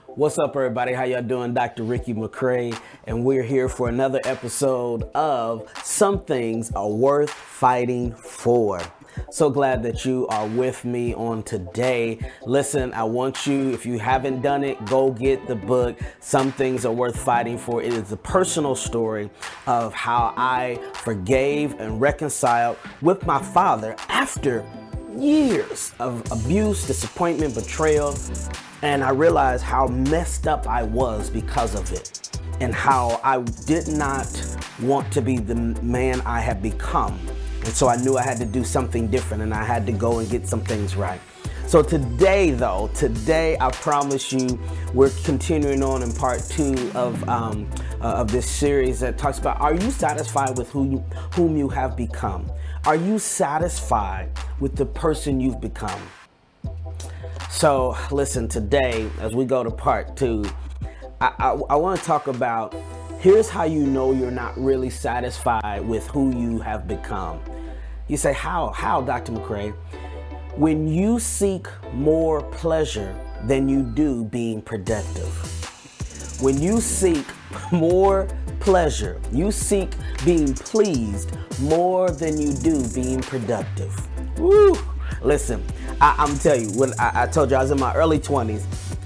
What's up, everybody? How y'all doing? Dr. Ricky McCray, and we're here for another episode of Some Things Are Worth Fighting For. So glad that you are with me on today. Listen, I want you, if you haven't done it, go get the book, Some Things Are Worth Fighting For. It is a personal story of how I forgave and reconciled with my father after years of abuse, disappointment, betrayal. And I realized how messed up I was because of it, and how I did not want to be the man I had become. And so I knew I had to do something different, and I had to go and get some things right. So today I promise you, we're continuing on in part 2 of this series that talks about, are you satisfied with whom you have become? Are you satisfied with the person you've become? So listen, today, as we go to part 2, I want to talk about, here's how you know you're not really satisfied with who you have become. You say, how, Dr. McCray? When you seek more pleasure than you do being productive. When you seek more pleasure, you seek being pleased more than you do being productive. Woo! Listen, I'm telling you, when I told you I was in my early 20s,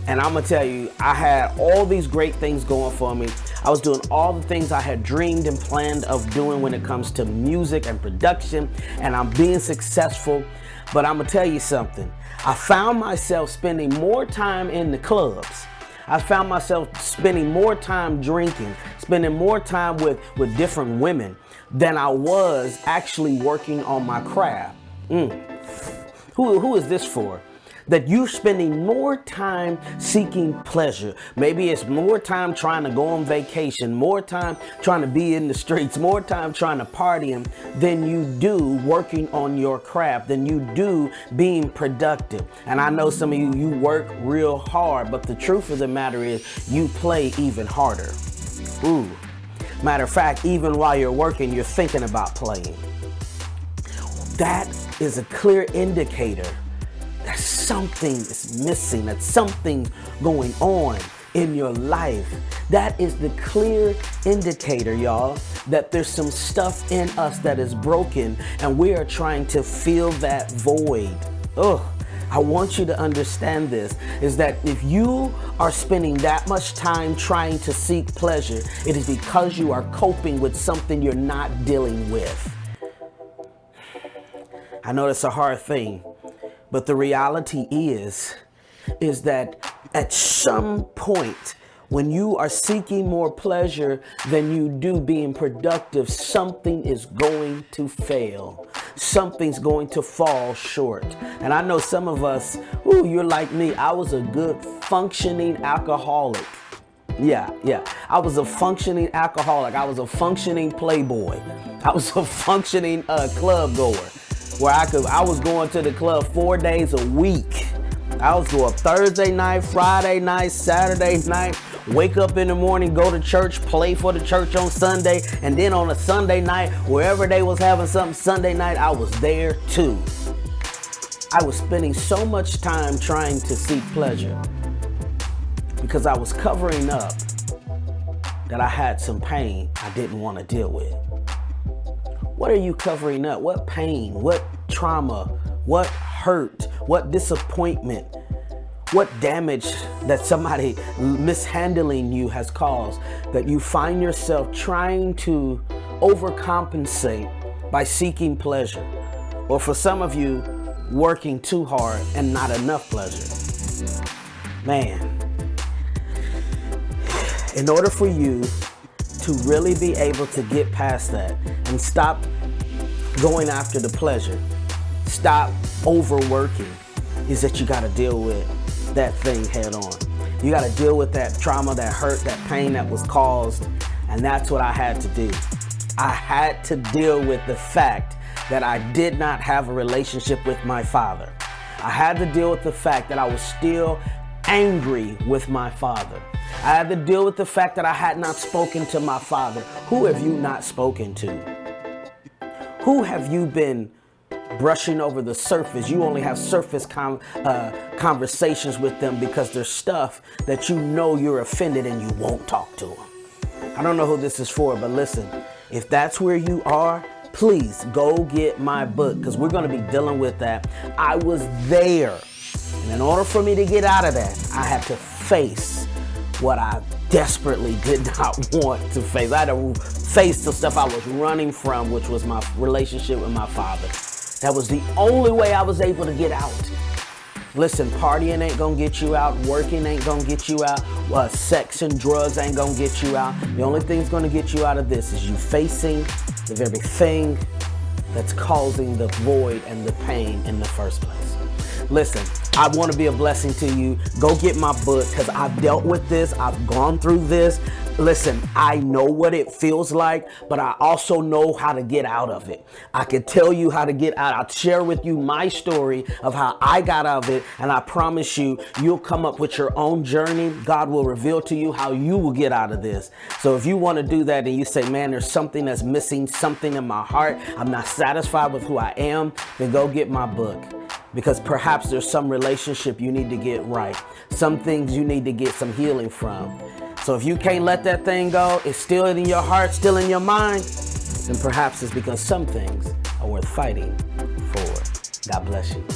and I'm gonna tell you, I had all these great things going for me. I was doing all the things I had dreamed and planned of doing when it comes to music and production, and I'm being successful. But I'm gonna tell you something. I found myself spending more time in the clubs. I found myself spending more time drinking, spending more time with different women than I was actually working on my craft. Who is this for? That you're spending more time seeking pleasure. Maybe it's more time trying to go on vacation, more time trying to be in the streets, more time trying to partying than you do working on your craft, than you do being productive. And I know some of you work real hard, but the truth of the matter is you play even harder. Ooh. Matter of fact, even while you're working, you're thinking about playing. That is a clear indicator that something is missing, that something's going on in your life. That is the clear indicator, y'all, that there's some stuff in us that is broken, and we are trying to fill that void. I want you to understand this, is that if you are spending that much time trying to seek pleasure, it is because you are coping with something you're not dealing with. I know that's a hard thing, but the reality is that at some point, when you are seeking more pleasure than you do being productive, something is going to fail. Something's going to fall short. And I know some of us, you're like me. I was a good functioning alcoholic. Yeah. I was a functioning alcoholic. I was a functioning playboy. I was a functioning club goer. Where I was going to the club 4 days a week. I was going Thursday night, Friday night, Saturday night, wake up in the morning, go to church, play for the church on Sunday, and then on a Sunday night, wherever they was having something Sunday night, I was there too. I was spending so much time trying to seek pleasure because I was covering up that I had some pain I didn't want to deal with. What are you covering up? What pain? What trauma? What hurt? What disappointment? What damage that somebody mishandling you has caused that you find yourself trying to overcompensate by seeking pleasure? Or for some of you, working too hard and not enough pleasure. Man, in order for you to really be able to get past that and stop going after the pleasure, stop overworking, is that you got to deal with that thing head on. You got to deal with that trauma, that hurt, that pain that was caused. And that's what I had to do. I had to deal with the fact that I did not have a relationship with my father. I had to deal with the fact that I was still angry with my father. I had to deal with the fact that I had not spoken to my father. Who have you not spoken to? Who have you been brushing over the surface. You only have surface conversations with them because there's stuff that you know you're offended and you won't talk to them. I don't know who this is for, but listen, if that's where you are, please go get my book, because we're going to be dealing with that. I was there. And in order for me to get out of that, I had to face what I desperately did not want to face. I had to face the stuff I was running from, which was my relationship with my father. That was the only way I was able to get out. Listen, partying ain't gonna get you out. Working ain't gonna get you out. Sex and drugs ain't gonna get you out. The only thing that's gonna get you out of this is you facing the very thing that's causing the void and the pain in the first place. Listen, I want to be a blessing to you. Go get my book, because I've dealt with this. I've gone through this. Listen, I know what it feels like, but I also know how to get out of it. I can tell you how to get out. I'll share with you my story of how I got out of it, and I promise you, you'll come up with your own journey. God will reveal to you how you will get out of this. So if you want to do that and you say, man, there's something that's missing, something in my heart, I'm not satisfied with who I am, then go get my book. Because perhaps there's some relationship you need to get right. Some things you need to get some healing from. So if you can't let that thing go, it's still in your heart, still in your mind, then perhaps it's because some things are worth fighting for. God bless you.